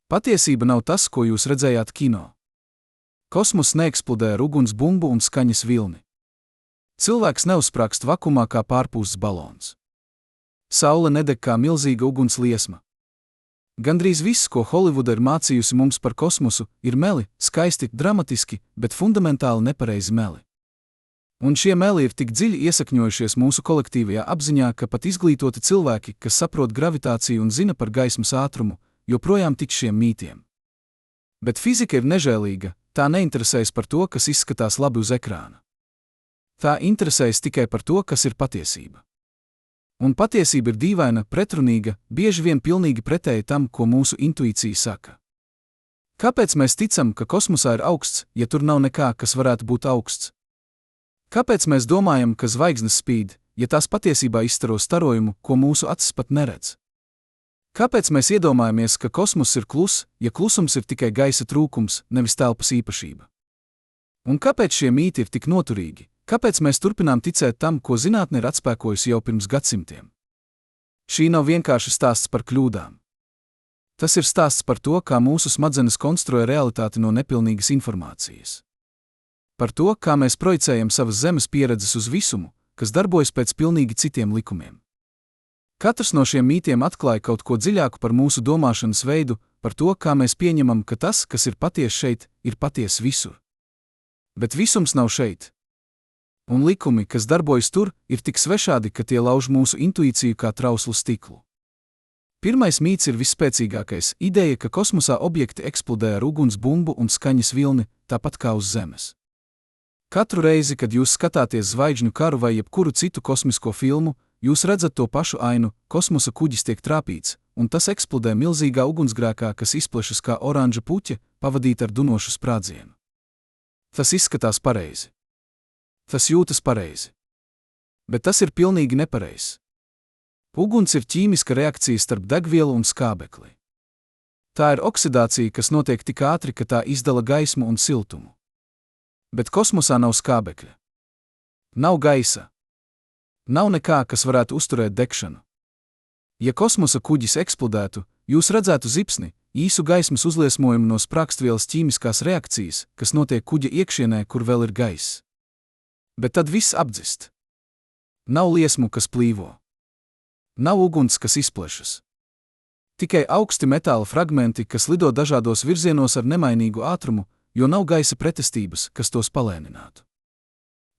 Patiesība nav tas, ko jūs redzējāt kino. Kosmoss neeksplodē ar uguns bumbu un skaņas vilni. Cilvēks neuzsprāgst vakumā kā pārpūsts balons. Saule nedeg kā milzīga uguns liesma. Gandrīz viss, ko Holivuda ir mācījusi mums par kosmosu, ir meli, skaisti, dramatiski, bet fundamentāli nepareizi meli. Un šie meli ir tik dziļi iesakņojušies mūsu kolektīvajā apziņā, ka pat izglītoti cilvēki, kas saprot gravitāciju un zina par gaismas ātrumu, joprojām tic šiem mītiem. Bet fizika ir nežēlīga, tā neinteresējas par to, kas izskatās labi uz ekrāna. Tā interesējas tikai par to, kas ir patiesība. Un patiesība ir dīvaina, pretrunīga, bieži vien pilnīgi pretēji tam, ko mūsu intuīcija saka. Kāpēc mēs ticam, ka kosmosā ir augsts, ja tur nav nekā, kas varētu būt augsts? Kāpēc mēs domājam, ka zvaigznes spīd, ja tās patiesībā izstaro starojumu, ko mūsu acis pat neredz? Kāpēc mēs iedomājamies, ka kosmoss ir kluss, ja klusums ir tikai gaisa trūkums, nevis telpas īpašība? Un kāpēc šie mīti ir tik noturīgi? Kāpēc mēs turpinām ticēt tam, ko zinātne ir atspēkojusi jau pirms gadsimtiem? Šī nav vienkārši stāsts par kļūdām. Tas ir stāsts par to, kā mūsu smadzenes konstruē realitāti no nepilnīgas informācijas. Par to, kā mēs projicējam savas zemes pieredzes uz visumu, kas darbojas pēc pilnīgi citiem likumiem. Katrs no šiem mītiem atklāja kaut ko dziļāku par mūsu domāšanas veidu, par to, kā mēs pieņemam, ka tas, kas ir patiesi šeit, ir patiesi visur. Bet visums nav šeit. Un likumi, kas darbojas tur, ir tik svešādi, ka tie lauž mūsu intuīciju kā trauslu stiklu. Pirmais mīts ir visspēcīgākais – ideja, ka kosmosā objekti eksplodē ar uguns bumbu un skaņas vilni, tāpat kā uz Zemes. Katru reizi, kad jūs skatāties Zvaigžņu karu vai jebkuru citu kosmisko filmu, jūs redzat to pašu ainu – kosmosa kuģis tiek trāpīts, un tas eksplodē milzīgā ugunsgrēkā, kas izplešas kā oranža puķe, pavadīta ar dunošu sprādzienu. Tas izskatās pareizi. Tas jūtas pareizi. Bet tas ir pilnīgi nepareizs. Uguns ir ķīmiska reakcija starp degvielu un skābekli. Tā ir oksidācija, kas notiek tik ātri, ka tā izdala gaismu un siltumu. Bet kosmosā nav skābekļa. Nav gaisa. Nav nekā, kas varētu uzturēt degšanu. Ja kosmosa kuģis eksplodētu, jūs redzētu zipsni, īsu gaismas uzliesmojumu no sprāgstvielas ķīmiskās reakcijas, kas notiek kuģa iekšienē, kur vēl ir gaiss. Bet tad viss apdzist. Nav liesmu, kas plīvo. Nav uguns, kas izplešas. Tikai augsti metāla fragmenti, kas lido dažādos virzienos ar nemainīgu ātrumu, jo nav gaisa pretestības, kas tos palēninātu.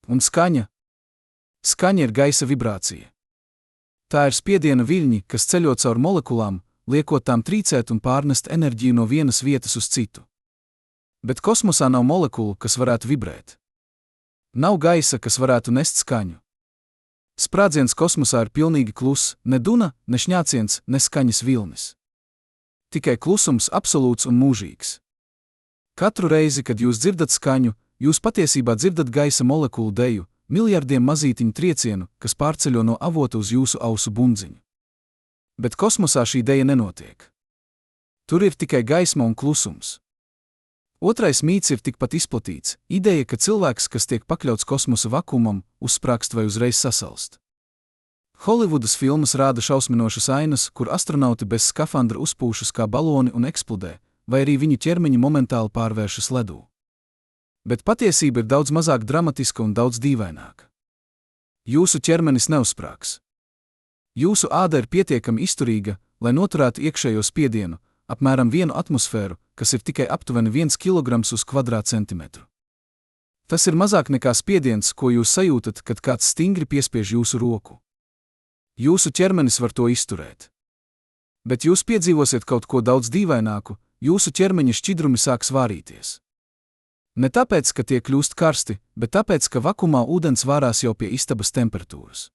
Un skaņa? Skaņa ir gaisa vibrācija. Tā ir spiediena viļņi, kas ceļot caur molekulām, liekot tām trīcēt un pārnest enerģiju no vienas vietas uz citu. Bet kosmosā nav molekulu, kas varētu vibrēt. Nav gaisa, kas varētu nest skaņu. Sprādziens kosmosā ir pilnīgi kluss, ne duna, ne šņāciens, ne skaņas vilnis. Tikai klusums absolūts un mūžīgs. Katru reizi, kad jūs dzirdat skaņu, jūs patiesībā dzirdat gaisa molekulu deju, miljardiem mazītiņu triecienu, kas pārceļo no avota uz jūsu ausu bundziņu. Bet kosmosā šī deja nenotiek. Tur ir tikai gaisma un klusums. Otrais mīts ir tikpat izplatīts – ideja, ka cilvēks, kas tiek pakļauts kosmosa vakumam, uzsprāgst vai uzreiz sasalst. Holivudas filmas rāda šausminošas ainas, kur astronauti bez skafandra uzpūšas kā baloni un eksplodē, vai arī viņu ķermeņi momentāli pārvēršas ledū. Bet patiesība ir daudz mazāk dramatiska un daudz dīvaināka. Jūsu ķermenis neuzsprāgs. Jūsu āda ir pietiekami izturīga, lai noturētu iekšējo spiedienu, apmēram 1 atmosfēru, kas ir tikai aptuveni 1 kilograms uz kvadrātcentimetru. Tas ir mazāk nekā spiediens, ko jūs sajūtat, kad kāds stingri piespiež jūsu roku. Jūsu ķermenis var to izturēt. Bet jūs piedzīvosiet kaut ko daudz dīvaināku, jūsu ķermeņa šķidrumi sāks vārīties. Ne tāpēc, ka tie kļūst karsti, bet tāpēc, ka vakumā ūdens vārās jau pie istabas temperatūras.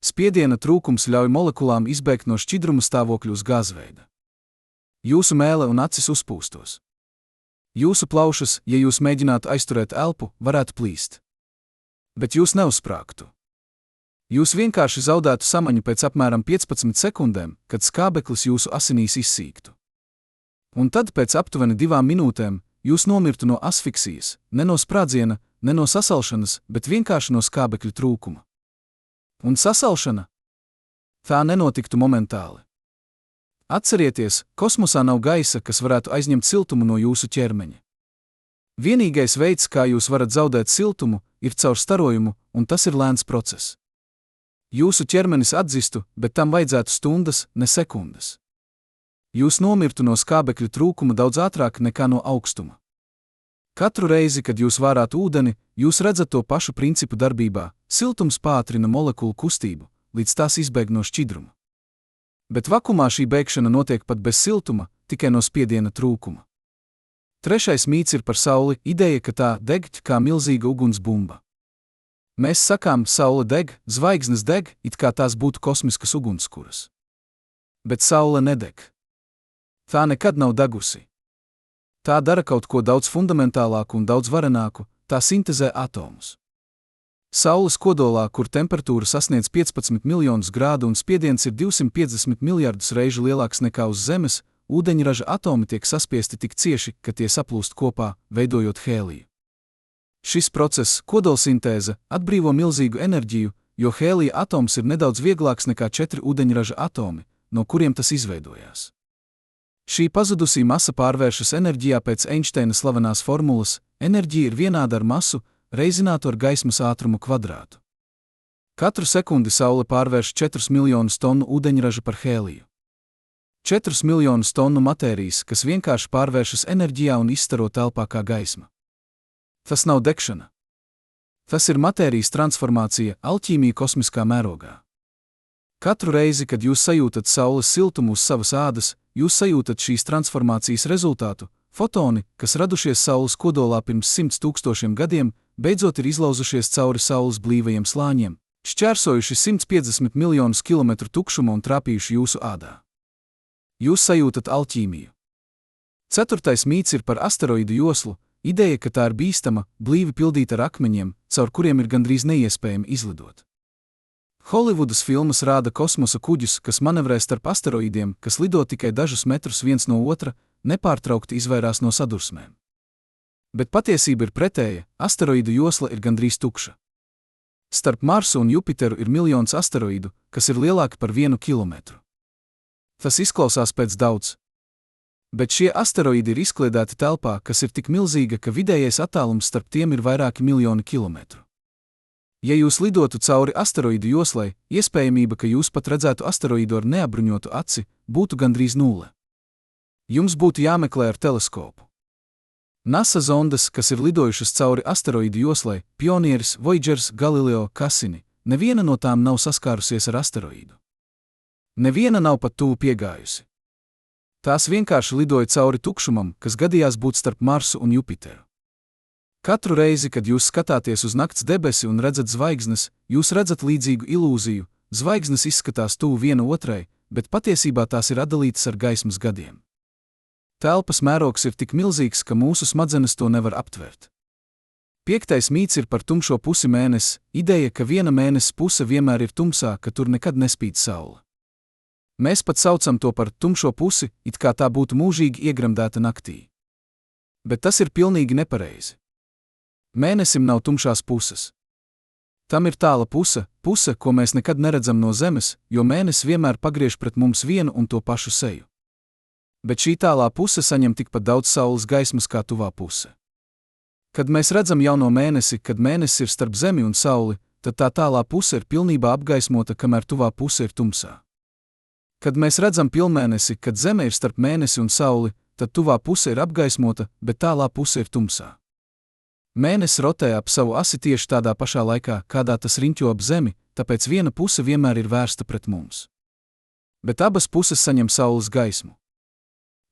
Spiediena trūkums ļauj molekulām izbēgt no šķidruma stāvokļa uz gāzveida. Jūsu mēle un acis uzpūstos. Jūsu plaušas, ja jūs mēģinātu aizturēt elpu, varētu plīst. Bet jūs neuzsprāgtu. Jūs vienkārši zaudētu samaņu pēc apmēram 15 sekundēm, kad skābeklis jūsu asinīs izsīktu. Un tad pēc aptuveni 2 minūtēm jūs nomirtu no asfiksijas, ne no sprādziena, ne no sasalšanas, bet vienkārši no skābekļa trūkuma. Un sasalšana? Tā nenotiktu momentāli. Atcerieties, kosmosā nav gaisa, kas varētu aizņemt siltumu no jūsu ķermeņa. Vienīgais veids, kā jūs varat zaudēt siltumu, ir caur starojumu, un tas ir lēns process. Jūsu ķermenis atdzistu, bet tam vajadzētu stundas, ne sekundes. Jūs nomirtu no skābekļa trūkuma daudz ātrāk nekā no augstuma. Katru reizi, kad jūs vārāt ūdeni, jūs redzat to pašu principu darbībā. Siltums pātrina molekulu kustību, līdz tās izbēg no šķidruma. Bet vakumā šī bēgšana notiek pat bez siltuma, tikai no spiediena trūkuma. Trešais mīts ir par Sauli, ideja, ka tā deg kā milzīga ugunsbumba. Mēs sakām, Saule deg, zvaigznes deg, it kā tās būtu kosmiskas ugunskuras. Bet Saule nedeg. Tā nekad nav degusi. Tā dara kaut ko daudz fundamentālāku un daudz varenāku, tā sintezē atomus. Saules kodolā, kur temperatūra sasniedz 15 miljonus grādu un spiediens ir 250 miljardus reižu lielāks nekā uz Zemes, ūdeņraža atomi tiek saspiesti tik cieši, ka tie saplūst kopā, veidojot hēliju. Šis process, kodolsintēze, atbrīvo milzīgu enerģiju, jo hēlija atoms ir nedaudz vieglāks nekā 4 ūdeņraža atomi, no kuriem tas izveidojās. Šī pazudusī masa pārvēršas enerģijā pēc Einsteina slavenās formulas: enerģija ir vienāda ar masu, reizinātu ar gaismas ātrumu kvadrātu. Katru sekundi Saule pārvērš 4 miljonus tonu ūdeņraža par hēliju. 4 miljonus tonu matērijas, kas vienkārši pārvēršas enerģijā un izstaro telpā kā gaisma. Tas nav degšana. Tas ir matērijas transformācija, alķīmija kosmiskā mērogā. Katru reizi, kad jūs sajūtat Saules siltumu uz savas ādas, jūs sajūtat šīs transformācijas rezultātu. Fotoni, kas radušies Saules kodolā pirms 100 000 gadiem, beidzot ir izlauzušies cauri Saules blīvajiem slāņiem, šķērsojuši 150 miljonus kilometru tukšuma un trāpījuši jūsu ādā. Jūs sajūtat alķīmiju. Ceturtais mīts ir par asteroīdu joslu, ideja, ka tā ir bīstama, blīvi pildīta ar akmeņiem, caur kuriem ir gandrīz neiespējami izlidot. Holivudas filmas rāda kosmosa kuģus, kas manevrē starp asteroīdiem, kas lido tikai dažus metrus viens no otra, nepārtraukti izvairās no sadursmēm. Bet patiesība ir pretēja, asteroīdu josla ir gandrīz tukša. Starp Marsu un Jupiteru ir miljons asteroīdu, kas ir lielāki par 1 kilometru. Tas izklausās pēc daudz. Bet šie asteroīdi ir izkliedēti telpā, kas ir tik milzīga, ka vidējais attālums starp tiem ir vairāki miljoni kilometru. Ja jūs lidotu cauri asteroīdu joslai, iespējamība, ka jūs pat redzētu asteroīdu ar neapbruņotu aci, būtu gandrīz nulle. Jums būtu jāmeklē ar teleskopu. NASA zondas, kas ir lidojušas cauri asteroīdu joslai, Pionieris, Voyagers, Galileo, Cassini, neviena no tām nav saskārusies ar asteroīdu. Neviena nav pat tuvu piegājusi. Tās vienkārši lidoja cauri tukšumam, kas gadījās būt starp Marsu un Jupiteru. Katru reizi, kad jūs skatāties uz nakts debesi un redzat zvaigznes, jūs redzat līdzīgu ilūziju. Zvaigznes izskatās tuvu viena otrai, bet patiesībā tās ir atdalītas ar gaismas gadiem. Telpas mērogs ir tik milzīgs, ka mūsu smadzenes to nevar aptvert. Piektais mīts ir par tumšo pusi mēnesi, ideja, ka viena mēnesis puse vienmēr ir tumsā, ka tur nekad nespīd saule. Mēs pat saucam to par tumšo pusi, it kā tā būtu mūžīgi iegremdēta naktī. Bet tas ir pilnīgi nepareizi. Mēnesim nav tumšās puses. Tam ir tāla puse, ko mēs nekad neredzam no Zemes, jo mēnesis vienmēr pagriež pret mums vienu un to pašu seju. Bet šī tālā puse saņem tikpat daudz saules gaismas kā tuvā puse. Kad mēs redzam jauno mēnesi, kad mēnesis ir starp Zemi un Sauli, tad tā tālā puse ir pilnībā apgaismota, kamēr tuvā puse ir tumsā. Kad mēs redzam pilnmēnesi, kad Zeme ir starp mēnesi un Sauli, tad tuvā puse ir apgaismota, bet tālā puse ir tumsā. Mēnesis rotē ap savu asi tieši tādā pašā laikā, kādā tas riņķo ap Zemi, tāpēc viena puse vienmēr ir vērsta pret mums. Bet abas puses saņem saules gaismu.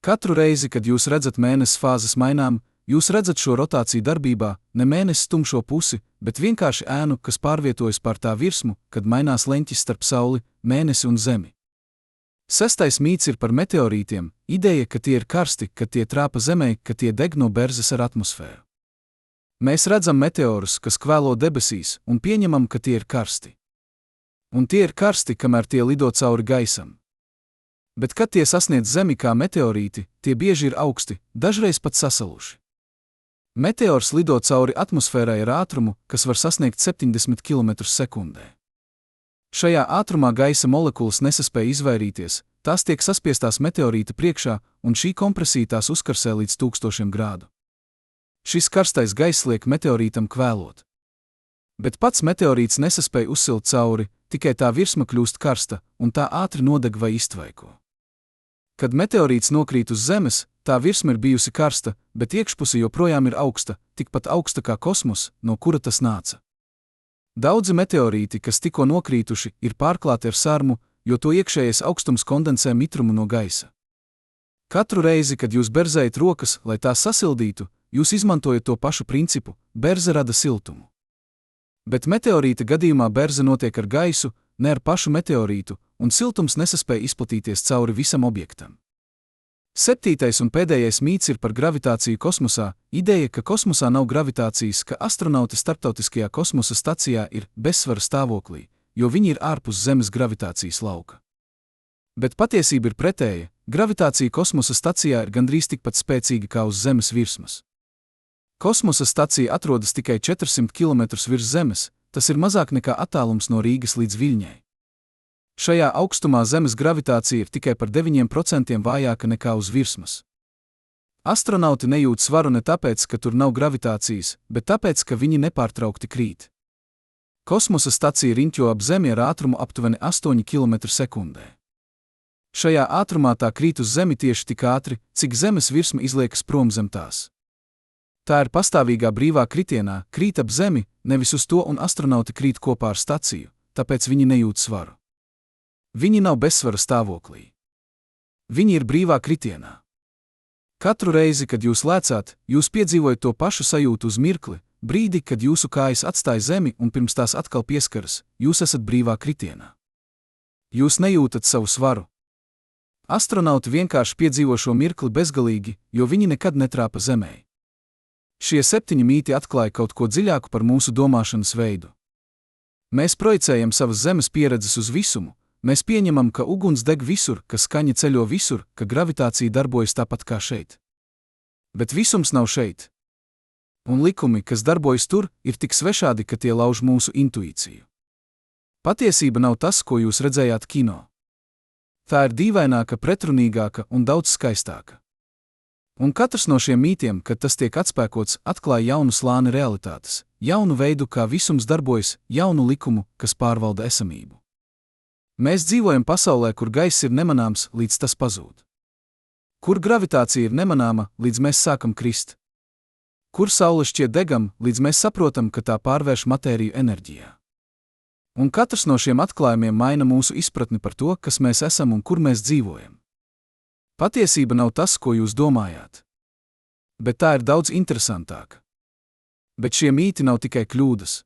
Katru reizi, kad jūs redzat mēnesis fāzes mainām, jūs redzat šo rotāciju darbībā, ne mēnesis tumšo pusi, bet vienkārši ēnu, kas pārvietojas pār tā virsmu, kad mainās leņķis starp Sauli, mēnesi un Zemi. Sestais mīts ir par meteorītiem, ideja, ka tie ir karsti, kad tie trāpa Zemē, ka tie deg no berzes ar atmosfēru. Mēs redzam meteorus, kas kvēlo debesīs, un pieņemam, ka tie ir karsti. Un tie ir karsti, kamēr tie lido cauri gaisam. Bet kad tie sasniedz Zemi kā meteorīti, tie bieži ir augsti, dažreiz pat sasaluši. Meteors lido cauri atmosfērai ar ātrumu, kas var sasniegt 70 km/s. Šajā ātrumā gaisa molekulas nesaspēja izvairīties, tās tiek saspiestās meteorīta priekšā, un šī kompresija tās uzkarsē līdz 1000 grādu. Šis karstais gaiss liek meteorītam kvēlot. Bet pats meteorīts nesaspēj uzsilt cauri, tikai tā virsma kļūst karsta, un tā ātri nodeg vai iztvaiko. Kad meteorīts nokrīt uz Zemes, tā virsma ir bijusi karsta, bet iekšpuse joprojām ir augsta, tikpat augsta kā kosmos, no kura tas nāca. Daudzi meteorīti, kas tikko nokrītuši, ir pārklāti ar sarmu, jo to iekšējais augstums kondensē mitrumu no gaisa. Katru reizi, kad jūs berzējat rokas, lai tās sasildītu, jūs izmantojat to pašu principu – berze rada siltumu. Bet meteorīta gadījumā berze notiek ar gaisu, ne ar pašu meteorītu, un siltums nesaspēj izplatīties cauri visam objektam. 7. un pēdējais mīts ir par gravitāciju kosmosā. Ideja, ka kosmosā nav gravitācijas, ka astronauti starptautiskajā kosmosa stacijā ir bezsvara stāvoklī, jo viņi ir ārpus Zemes gravitācijas lauka. Bet patiesība ir pretēja. Gravitācija kosmosa stacijā ir gandrīz tikpat spēcīga kā uz Zemes virsmas. Kosmosa stacija atrodas tikai 400 km virs Zemes, tas ir mazāk nekā attālums no Rīgas līdz Viļņai. Šajā augstumā Zemes gravitācija ir tikai par 9% vājāka nekā uz virsmas. Astronauti nejūt svaru ne tāpēc, ka tur nav gravitācijas, bet tāpēc, ka viņi nepārtraukti krīt. Kosmosa stacija riņķo ap Zemi ar ātrumu aptuveni 8 km/sekundē. Šajā ātrumā tā krīt uz Zemi tieši tik ātri, cik Zemes virsma izliekas prom zem tās. Tā ir pastāvīgā brīvā kritienā, krīt ap Zemi, nevis uz to, un astronauti krīt kopā ar staciju, tāpēc viņi nejūt svaru. Viņi nav bezsvara stāvoklī. Viņi ir brīvā kritienā. Katru reizi, kad jūs lēcāt, jūs piedzīvojat to pašu sajūtu uz mirkli, brīdi, kad jūsu kājas atstāj Zemi un pirms tās atkal pieskaras, jūs esat brīvā kritienā. Jūs nejūtat savu svaru. Astronauti vienkārši piedzīvo šo mirkli bezgalīgi, jo viņi nekad netrāpa Zemē. Šie 7 mīti atklāja kaut ko dziļāku par mūsu domāšanas veidu. Mēs projicējam savas Zemes pieredzes uz visumu. Mēs pieņemam, ka uguns deg visur, ka skaņa ceļo visur, ka gravitācija darbojas tāpat kā šeit. Bet visums nav šeit. Un likumi, kas darbojas tur, ir tik svešādi, ka tie lauž mūsu intuīciju. Patiesība nav tas, ko jūs redzējāt kino. Tā ir dīvaināka, pretrunīgāka un daudz skaistāka. Un katrs no šiem mītiem, kad tas tiek atspēkots, atklāja jaunu slāni realitātes, jaunu veidu, kā visums darbojas, jaunu likumu, kas pārvalda esamību. Mēs dzīvojam pasaulē, kur gaiss ir nemanāms, līdz tas pazūd. Kur gravitācija ir nemanāma, līdz mēs sākam krist. Kur saule šķiet degam, līdz mēs saprotam, ka tā pārvērš matēriju enerģijā. Un katrs no šiem atklājumiem maina mūsu izpratni par to, kas mēs esam un kur mēs dzīvojam. Patiesība nav tas, ko jūs domājāt. Bet tā ir daudz interesantāka. Bet šie mīti nav tikai kļūdas.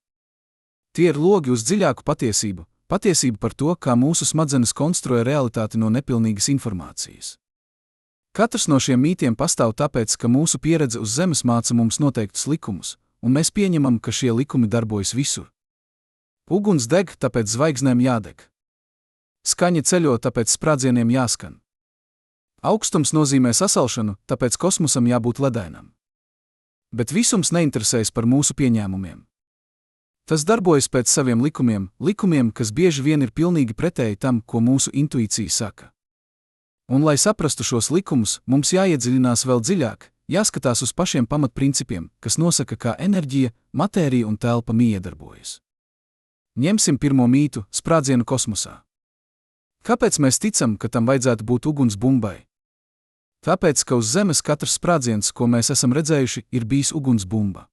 Tie ir logi uz dziļāku patiesību. Patiesība par to, kā mūsu smadzenes konstruē realitāti no nepilnīgas informācijas. Katrs no šiem mītiem pastāv tāpēc, ka mūsu pieredze uz Zemes māca mums noteiktus likumus, un mēs pieņemam, ka šie likumi darbojas visur. Uguns deg, tāpēc zvaigznēm jādeg. Skaņa ceļo, tāpēc sprādzieniem jāskan. Augstums nozīmē sasalšanu, tāpēc kosmosam jābūt ledainam. Bet visums neinteresējas par mūsu pieņēmumiem. Tas darbojas pēc saviem likumiem, kas bieži vien ir pilnīgi pretēji tam, ko mūsu intuīcija saka. Un, lai saprastu šos likumus, mums jāiedziļinās vēl dziļāk, jāskatās uz pašiem pamatprincipiem, kas nosaka, kā enerģija, matērija un telpa miedarbojas. Ņemsim pirmo mītu – sprādzienu kosmosā. Kāpēc mēs ticam, ka tam vajadzētu būt ugunsbumbai? Tāpēc, ka uz Zemes katrs sprādziens, ko mēs esam redzējuši, ir bijis ugunsbumba.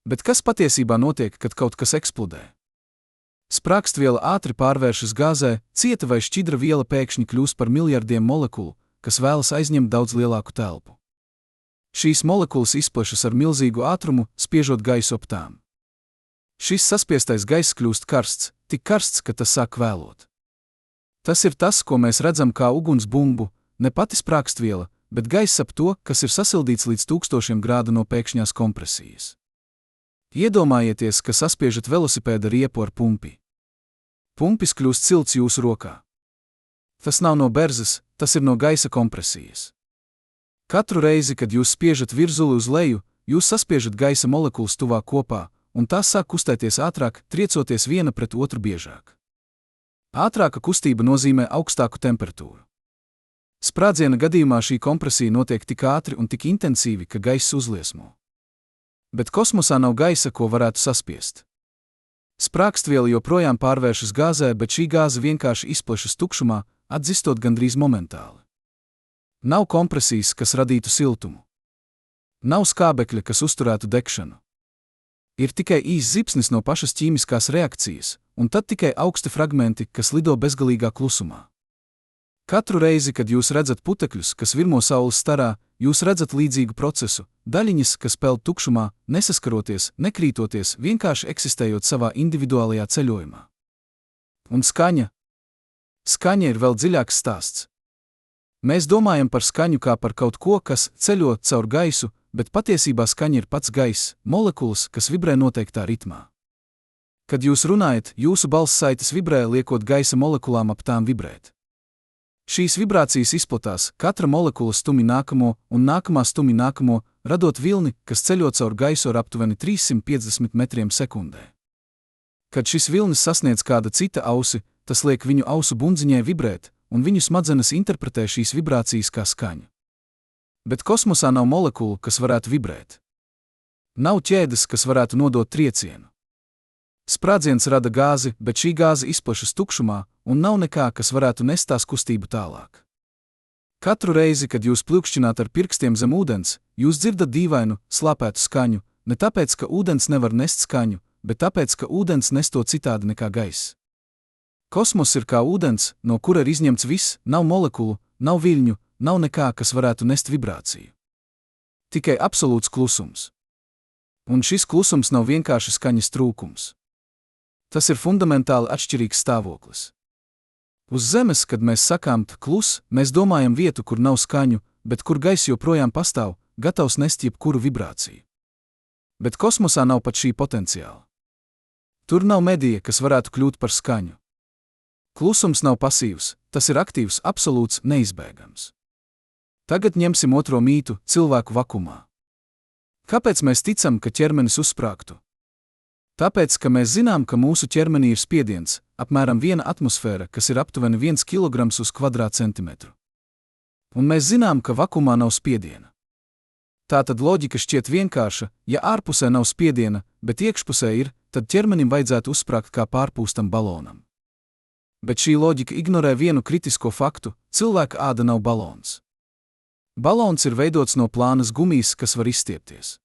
Bet kas patiesībā notiek, kad kaut kas eksplodē? Sprākstviela ātri pārvēršas gāzē, cieta vai šķidra viela pēkšņi kļūst par miljardiem molekulu, kas vēlas aizņemt daudz lielāku telpu. Šīs molekulas izplešas ar milzīgu ātrumu, spiežot gaisu ap tām. Šis saspiestais gaiss kļūst karsts, tik karsts, ka tas sāk kvēlot. Tas ir tas, ko mēs redzam kā ugunsbumbu, ne pati sprākstviela, bet gaiss ap to, kas ir sasildīts līdz 1000 grādu no pēkšņās kompresijas. Iedomājieties, ka saspiežat velosipēda riepu ar pumpi. Pumpis kļūst silts jūsu rokā. Tas nav no berzes, tas ir no gaisa kompresijas. Katru reizi, kad jūs spiežat virzuli uz leju, jūs saspiežat gaisa molekulas tuvāk kopā, un tās sāk kustēties ātrāk, triecoties viena pret otru biežāk. Ātrāka kustība nozīmē augstāku temperatūru. Sprādziena gadījumā šī kompresija notiek tik ātri un tik intensīvi, ka gaiss uzliesmo. Bet kosmosā nav gaisa, ko varētu saspiest. Sprākstviela joprojām pārvēršas gāzē, bet šī gāze vienkārši izplešas tukšumā, atdzistot gandrīz momentāli. Nav kompresijas, kas radītu siltumu. Nav skābekļa, kas uzturētu degšanu. Ir tikai īss zipsnis no pašas ķīmiskās reakcijas, un tad tikai augsti fragmenti, kas lido bezgalīgā klusumā. Katru reizi, kad jūs redzat putekļus, kas virmo saules starā, jūs redzat līdzīgu procesu, daļiņas, kas peld tukšumā, nesaskaroties, nekrītoties, vienkārši eksistējot savā individuālajā ceļojumā. Un skaņa? Skaņa ir vēl dziļāks stāsts. Mēs domājam par skaņu kā par kaut ko, kas ceļo caur gaisu, bet patiesībā skaņa ir pats gaiss, molekulas, kas vibrē noteiktā ritmā. Kad jūs runājat, jūsu balss saites vibrē, liekot gaisa molekulām ap tām vibrēt. Šīs vibrācijas izplatās, katra molekula stumj nākamo un nākamā stumj nākamo, radot vilni, kas ceļo caur gaisu ar aptuveni 350 metriem sekundē. Kad šis vilnis sasniedz kāda cita ausi, tas liek viņu ausu bundziņai vibrēt, un viņu smadzenes interpretē šīs vibrācijas kā skaņu. Bet kosmosā nav molekulu, kas varētu vibrēt. Nav ķēdes, kas varētu nodot triecienu. Sprādziens rada gāzi, bet šī gāze izplešas tukšumā, un nav nekā, kas varētu nest tās kustību tālāk. Katru reizi, kad jūs pļukšķināt ar pirkstiem zem ūdens, jūs dzirdat dīvainu, slāpētu skaņu, ne tāpēc, ka ūdens nevar nest skaņu, bet tāpēc, ka ūdens nes to citādi nekā gaiss. Kosmos ir kā ūdens, no kura ir izņemts viss, nav molekulu, nav viļņu, nav nekā, kas varētu nest vibrāciju. Tikai absolūts klusums. Un šis klusums nav vienkārši skaņas trūkums. Tas ir fundamentāli atšķirīgs stāvoklis. Uz Zemes, kad mēs sakām klus, mēs domājam vietu, kur nav skaņu, bet kur gaiss joprojām pastāv, gatavs nest jebkuru vibrāciju. Bet kosmosā nav pat šī potenciāla. Tur nav medija, kas varētu kļūt par skaņu. Klusums nav pasīvs, tas ir aktīvs, absolūts, neizbēgams. Tagad ņemsim otro mītu – cilvēku vakumā. Kāpēc mēs ticam, ka ķermenis uzsprāgtu? Tāpēc, ka mēs zinām, ka mūsu ķermenī ir spiediens, apmēram 1 atmosfēra, kas ir aptuveni 1 kg uz kvadrātcentimetru. Un mēs zinām, ka vakumā nav spiediena. Tātad loģika šķiet vienkārša, ja ārpusē nav spiediena, bet iekšpusē ir, tad ķermenim vajadzētu uzsprāgt kā pārpūstam balonam. Bet šī loģika ignorē vienu kritisko faktu – cilvēka āda nav balons. Balons ir veidots no plānas gumijas, kas var izstiepties.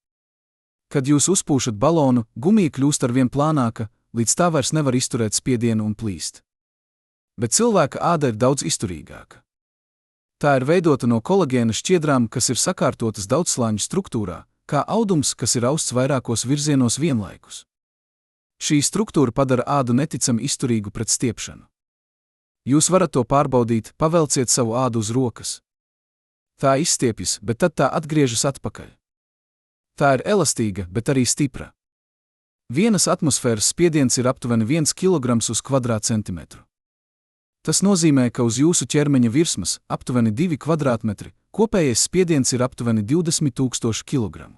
Kad jūs uzpūšat balonu, gumija kļūst arvien plānāka, līdz tā vairs nevar izturēt spiedienu un plīst. Bet cilvēka āda ir daudz izturīgāka. Tā ir veidota no kolagēna šķiedrām, kas ir sakārtotas daudzslāņu struktūrā, kā audums, kas ir austs vairākos virzienos vienlaikus. Šī struktūra padara ādu neticami izturīgu pret stiepšanu. Jūs varat to pārbaudīt, pavelciet savu ādu uz rokas. Tā izstiepjas, bet tad tā atgriežas atpakaļ. Tā ir elastīga, bet arī stipra. Vienas atmosfēras spiediens ir aptuveni 1 kg uz kvadrātcentimetru. Tas nozīmē, ka uz jūsu ķermeņa virsmas, aptuveni 2 kvadrātmetri, kopējais spiediens ir aptuveni 20,000 kg.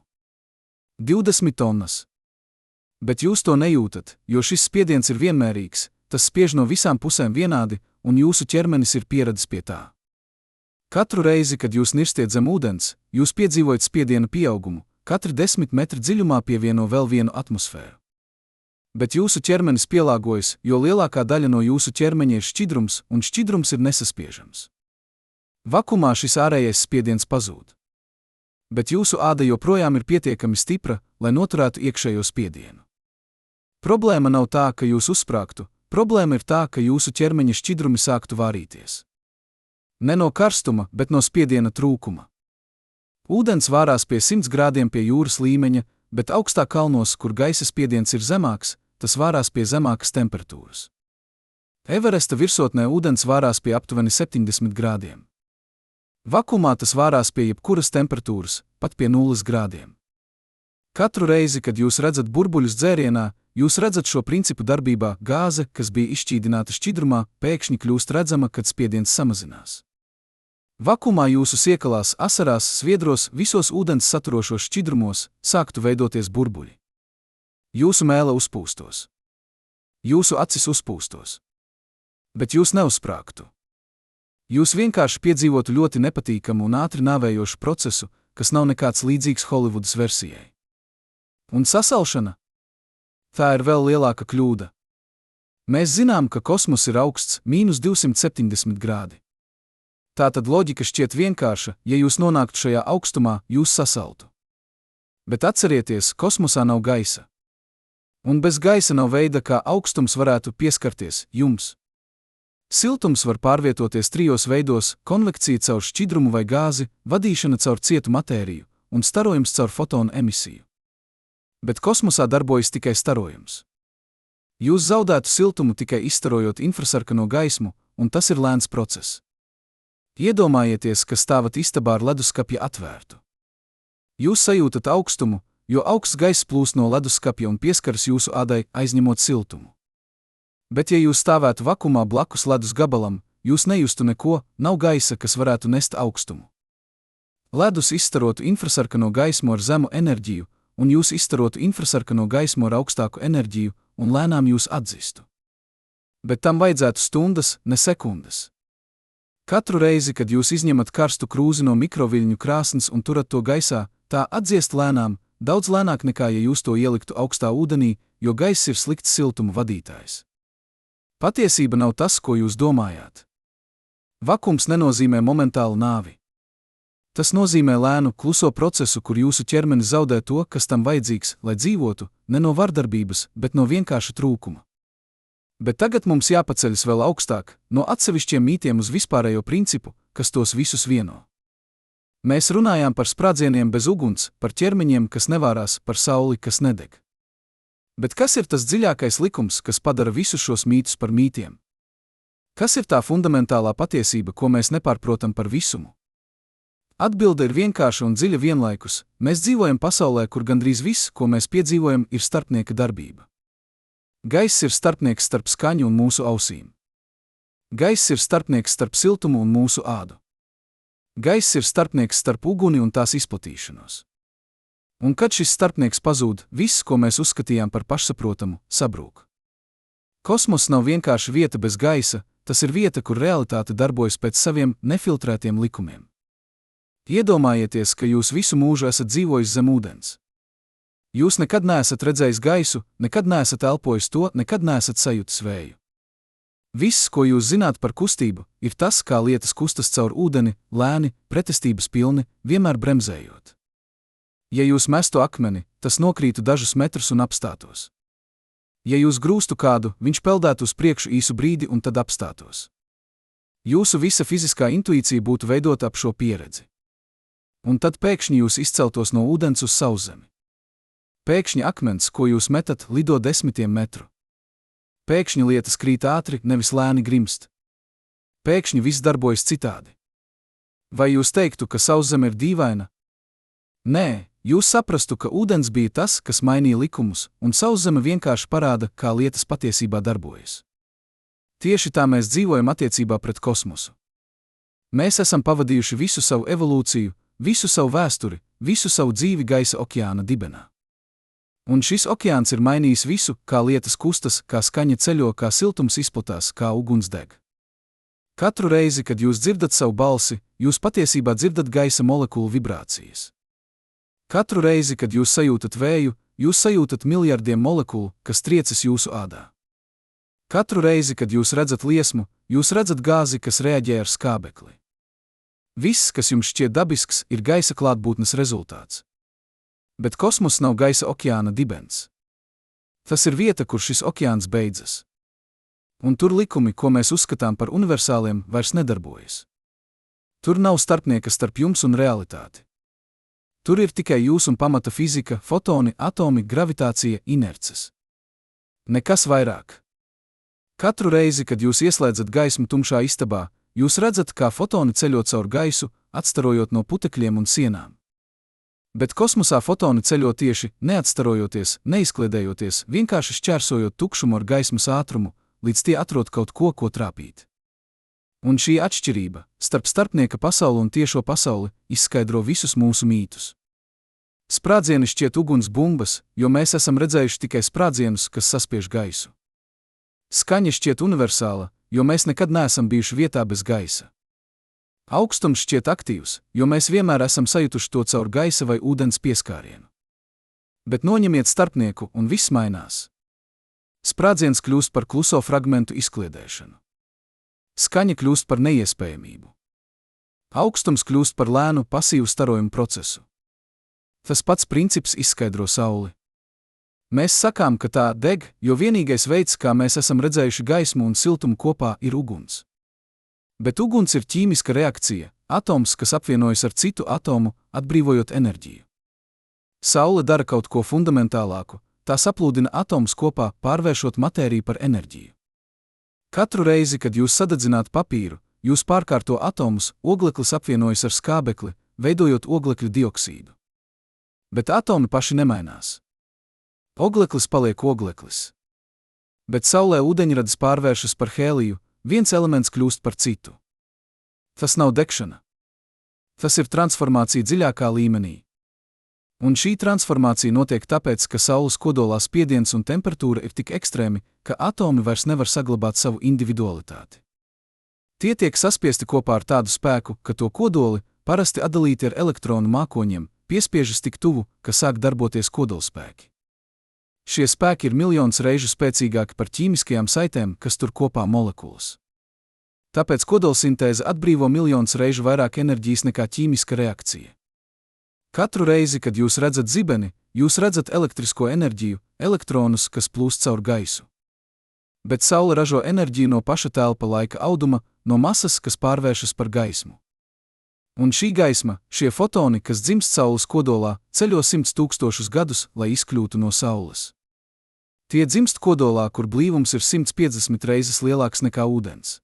20 tonnas. Bet jūs to nejūtat, jo šis spiediens ir vienmērīgs, tas spiež no visām pusēm vienādi, un jūsu ķermenis ir pieradis pie tā. Katru reizi, kad jūs nirstiet zem ūdens, jūs piedzīvojat spiediena pieaugumu, katri 10 metri dziļumā pievieno vēl vienu atmosfēru. Bet jūsu ķermenis pielāgojas, jo lielākā daļa no jūsu ķermeņa ir šķidrums, un šķidrums ir nesaspiežams. Vakumā šis ārējais spiediens pazūd. Bet jūsu āda joprojām ir pietiekami stipra, lai noturētu iekšējo spiedienu. Problēma nav tā, ka jūs uzsprāgtu, problēma ir tā, ka jūsu ķermeņa šķidrumi sāktu vārīties. Ne no karstuma, bet no spiediena trūkuma. Ūdens vārās pie 100 grādiem pie jūras līmeņa, bet augstā kalnos, kur gaisa spiediens ir zemāks, tas vārās pie zemākas temperatūras. Everesta virsotnē ūdens vārās pie aptuveni 70 grādiem. Vakumā tas vārās pie jebkuras temperatūras, pat pie 0 grādiem. Katru reizi, kad jūs redzat burbuļus dzērienā, jūs redzat šo principu darbībā. Gāze, kas bija izšķīdināta šķidrumā, pēkšņi kļūst redzama, kad spiediens samazinās. Vakumā jūsu siekalās, asarās, sviedros, visos ūdens saturošos šķidrumos sāktu veidoties burbuļi. Jūsu mēle uzpūstos. Jūsu acis uzpūstos. Bet jūs neuzsprāgtu. Jūs vienkārši piedzīvotu ļoti nepatīkamu un ātri nāvējošu procesu, kas nav nekāds līdzīgs Holivudas versijai. Un sasalšana? Tā ir vēl lielāka kļūda. Mēs zinām, ka kosmos ir augsts -270 grādi. Tātad loģika šķiet vienkārša, ja jūs nonāktu šajā augstumā, jūs sasaltu. Bet atcerieties, kosmosā nav gaisa. Un bez gaisa nav veida, kā augstums varētu pieskarties jums. Siltums var pārvietoties trijos veidos: konvekcija caur šķidrumu vai gāzi, vadīšana caur cietu matēriju un starojums caur fotonu emisiju. Bet kosmosā darbojas tikai starojums. Jūs zaudētu siltumu tikai izstarojot infrasarkano gaismu, un tas ir lēns process. Iedomājieties, ka stāvat istabā ar leduskapja atvērtu. Jūs sajūtat augstumu, jo augsts gaiss plūst no leduskapja un pieskaras jūsu ādai, aizņemot siltumu. Bet ja jūs stāvētu vakumā blakus ledus gabalam, jūs nejustu neko, nav gaisa, kas varētu nest augstumu. Ledus izstarotu infrasarkano gaismu ar zemu enerģiju, un jūs izstarotu infrasarkano gaismu ar augstāku enerģiju, un lēnām jūs atdzistu. Bet tam vajadzētu stundas, ne sekundes. Katru reizi, kad jūs izņemat karstu krūzi no mikroviļņu krāsnes un turat to gaisā, tā atdziest lēnām, daudz lēnāk nekā ja jūs to ieliktu augstā ūdenī, jo gaiss ir slikts siltuma vadītājs. Patiesība nav tas, ko jūs domājāt. Vakums nenozīmē momentālu nāvi. Tas nozīmē lēnu, kluso procesu, kur jūsu ķermenis zaudē to, kas tam vajadzīgs, lai dzīvotu, ne no vardarbības, bet no vienkārša trūkuma. Bet tagad mums jāpaceļas vēl augstāk, no atsevišķiem mītiem uz vispārējo principu, kas tos visus vieno. Mēs runājām par sprādzieniem bez uguns, par ķermeņiem, kas nevārās, par sauli, kas nedeg. Bet kas ir tas dziļākais likums, kas padara visus šos mītus par mītiem? Kas ir tā fundamentālā patiesība, ko mēs nepārprotam par visumu? Atbilde ir vienkārša un dziļa vienlaikus. Mēs dzīvojam pasaulē, kur gandrīz viss, ko mēs piedzīvojam, ir starpnieka darbība. Gaiss ir starpnieks starp skaņu un mūsu ausīm. Gaiss ir starpnieks starp siltumu un mūsu ādu. Gaiss ir starpnieks starp uguni un tās izplatīšanos. Un kad šis starpnieks pazūd, viss, ko mēs uzskatījām par pašsaprotamu, sabrūk. Kosmos nav vienkārši vieta bez gaisa, tas ir vieta, kur realitāte darbojas pēc saviem nefiltrētiem likumiem. Iedomājieties, ka jūs visu mūžu esat dzīvojis zem ūdens. Jūs nekad neesat redzējis gaisu, nekad neesat elpojis to, nekad neesat sajutis vēju. Viss, ko jūs zināt par kustību, ir tas, kā lietas kustas caur ūdeni, lēni, pretestības pilni, vienmēr bremzējot. Ja jūs mestu akmeni, tas nokrītu dažus metrus un apstātos. Ja jūs grūstu kādu, viņš peldētu uz priekšu īsu brīdi un tad apstātos. Jūsu visa fiziskā intuīcija būtu veidota ap šo pieredzi. Un tad pēkšņi jūs izceltos no ūdens uz sauszemi. Pēkšņi akmens, ko jūs metat, lido 10 metru. Pēkšņi lietas krīt ātri, nevis lēni grimst. Pēkšņi viss darbojas citādi. Vai jūs teiktu, ka sauszeme ir dīvaina? Nē, jūs saprastu, ka ūdens bija tas, kas mainīja likumus, un sauszeme vienkārši parāda, kā lietas patiesībā darbojas. Tieši tā mēs dzīvojam attiecībā pret kosmosu. Mēs esam pavadījuši visu savu evolūciju, visu savu vēsturi, visu savu dzīvi gaisa okeāna dibenā. Un šis okeāns ir mainījis visu, kā lietas kustas, kā skaņa ceļo, kā siltums izplatās, kā uguns deg. Katru reizi, kad jūs dzirdat savu balsi, jūs patiesībā dzirdat gaisa molekulu vibrācijas. Katru reizi, kad jūs sajūtat vēju, jūs sajūtat miljardiem molekulu, kas triecas jūsu ādā. Katru reizi, kad jūs redzat liesmu, jūs redzat gāzi, kas reaģē ar skābekli. Viss, kas jums šķiet dabisks, ir gaisa klātbūtnes rezultāts. Bet kosmos nav gaisa okeāna dibens. Tas ir vieta, kur šis okeāns beidzas. Un tur likumi, ko mēs uzskatām par universāliem, vairs nedarbojas. Tur nav starpnieka starp jums un realitāti. Tur ir tikai jūs un pamata fizika, fotoni, atomi, gravitācija, inerces. Nekas vairāk. Katru reizi, kad jūs ieslēdzat gaismu tumšā istabā, jūs redzat, kā fotoni ceļo caur gaisu, atstarojot no putekļiem un sienām. Bet kosmosā fotoni ceļo tieši, neatstarojoties, neizkliedējoties, vienkārši šķērsojot tukšumu ar gaismas ātrumu, līdz tie atrod kaut ko, ko trāpīt. Un šī atšķirība starp starpnieka pasauli un tiešo pasauli izskaidro visus mūsu mītus. Sprādzieni šķiet uguns bumbas, jo mēs esam redzējuši tikai sprādzienus, kas saspiež gaisu. Skaņa šķiet universāla, jo mēs nekad neesam bijuši vietā bez gaisa. Augstums šķiet aktīvs, jo mēs vienmēr esam sajutuši to caur gaisa vai ūdens pieskārienu. Bet noņemiet starpnieku un viss mainās. Sprādziens kļūst par kluso fragmentu izkliedēšanu. Skaņa kļūst par neiespējamību. Augstums kļūst par lēnu, pasīvu starojumu procesu. Tas pats princips izskaidro Sauli. Mēs sakām, ka tā deg, jo vienīgais veids, kā mēs esam redzējuši gaismu un siltumu kopā, ir uguns. Bet uguns ir ķīmiska reakcija, atoms, kas apvienojas ar citu atomu, atbrīvojot enerģiju. Saule dara kaut ko fundamentālāku, tā saplūdina atomus kopā, pārvēršot matēriju par enerģiju. Katru reizi, kad jūs sadedzināt papīru, jūs pārkārto atomus, ogleklis apvienojas ar skābekli, veidojot oglekļa dioksīdu. Bet atomi paši nemainās. Ogleklis paliek ogleklis. Bet Saulē ūdeņradis pārvēršas par hēliju, viens elements kļūst par citu. Tas nav degšana. Tas ir transformācija dziļākā līmenī. Un šī transformācija notiek tāpēc, ka Saules kodolā spiediens un temperatūra ir tik ekstrēmi, ka atomi vairs nevar saglabāt savu individualitāti. Tie tiek saspiesti kopā ar tādu spēku, ka to kodoli, parasti atdalīti ar elektronu mākoņiem, piespiežas tik tuvu, ka sāk darboties kodolspēki. Šie spēki ir miljonus reižu spēcīgāki par ķīmiskajām saitēm, kas tur kopā molekulas. Tāpēc kodolsintēze atbrīvo miljonus reižu vairāk enerģijas nekā ķīmiska reakcija. Katru reizi, kad jūs redzat zibeni, jūs redzat elektrisko enerģiju, elektronus, kas plūst caur gaisu. Bet Saule ražo enerģiju no paša telpa laika auduma, no masas, kas pārvēršas par gaismu. Un šī gaisma, šie fotoni, kas dzimst Saules kodolā, ceļo 100 000 gadus, lai izkļūtu no Saules. Tie dzimst kodolā, kur blīvums ir 150 reizes lielāks nekā ūdens.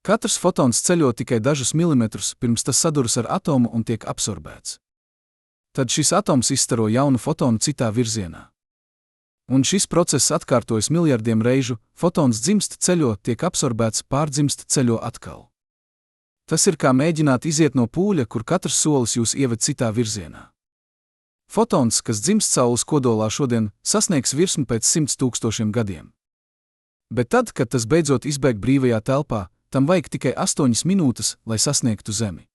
Katrs fotons ceļo tikai dažus milimetrus, pirms tas saduras ar atomu un tiek absorbēts. Tad šis atoms izstaro jaunu fotonu citā virzienā. Un šis process atkārtojas miljardiem reižu, fotons dzimst, ceļo, tiek absorbēts, pārdzimst, ceļo atkal. Tas ir kā mēģināt iziet no pūļa, kur katrs solis jūs ieved citā virzienā. Fotons, kas dzimst Saules kodolā šodien, sasniegs virsmu pēc 100 000 gadiem. Bet tad, kad tas beidzot izbēg brīvajā telpā, tam vajag tikai 8 minūtes, lai sasniegtu Zemi.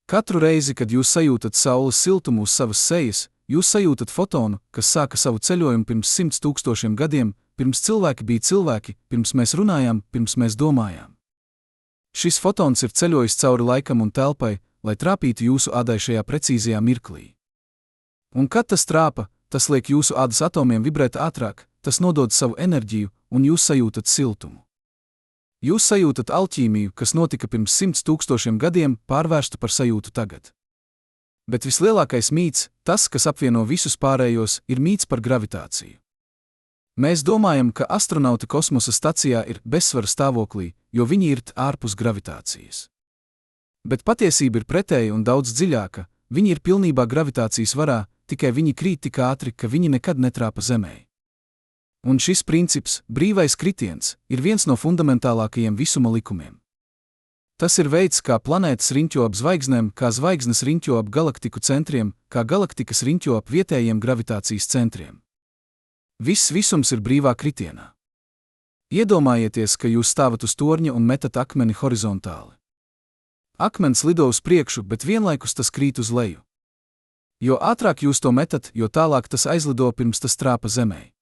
Katru reizi, kad jūs sajūtat Saules siltumu uz savas sejas, jūs sajūtat fotonu, kas sāka savu ceļojumu pirms 100 000 gadiem, pirms cilvēki bija cilvēki, pirms mēs runājām, pirms mēs domājām. Šis fotons ir ceļojis cauri laikam un telpai, lai trāpītu jūsu ādai šajā precīzajā mirklī. Un kad tas trāpa, tas liek jūsu ādas atomiem vibrēt ātrāk, tas nodod savu enerģiju, un jūs sajūtat siltumu. Jūs sajūtat alķīmiju, kas notika pirms 100 000 gadiem, pārvērstu par sajūtu tagad. Bet vislielākais mīts, tas, kas apvieno visus pārējos, ir mīts par gravitāciju. Mēs domājam, ka astronauti kosmosa stacijā ir bezsvara stāvoklī, jo viņi ir ārpus gravitācijas. Bet patiesība ir pretēja un daudz dziļāka, viņi ir pilnībā gravitācijas varā, tikai viņi krīt tik ātri, ka viņi nekad netrāpa Zemē. Un šis princips, brīvais kritiens, ir viens no fundamentālākajiem visuma likumiem. Tas ir veids, kā planētas riņķo ap zvaigznēm, kā zvaigznes riņķo ap galaktiku centriem, kā galaktikas riņķo ap vietējiem gravitācijas centriem. Viss visums ir brīvā kritienā. Iedomājieties, ka jūs stāvat uz torņa un metat akmeni horizontāli. Akmens lido uz priekšu, bet vienlaikus tas krīt uz leju. Jo ātrāk jūs to metat, jo tālāk tas aizlido, pirms tas trāpa Zemē.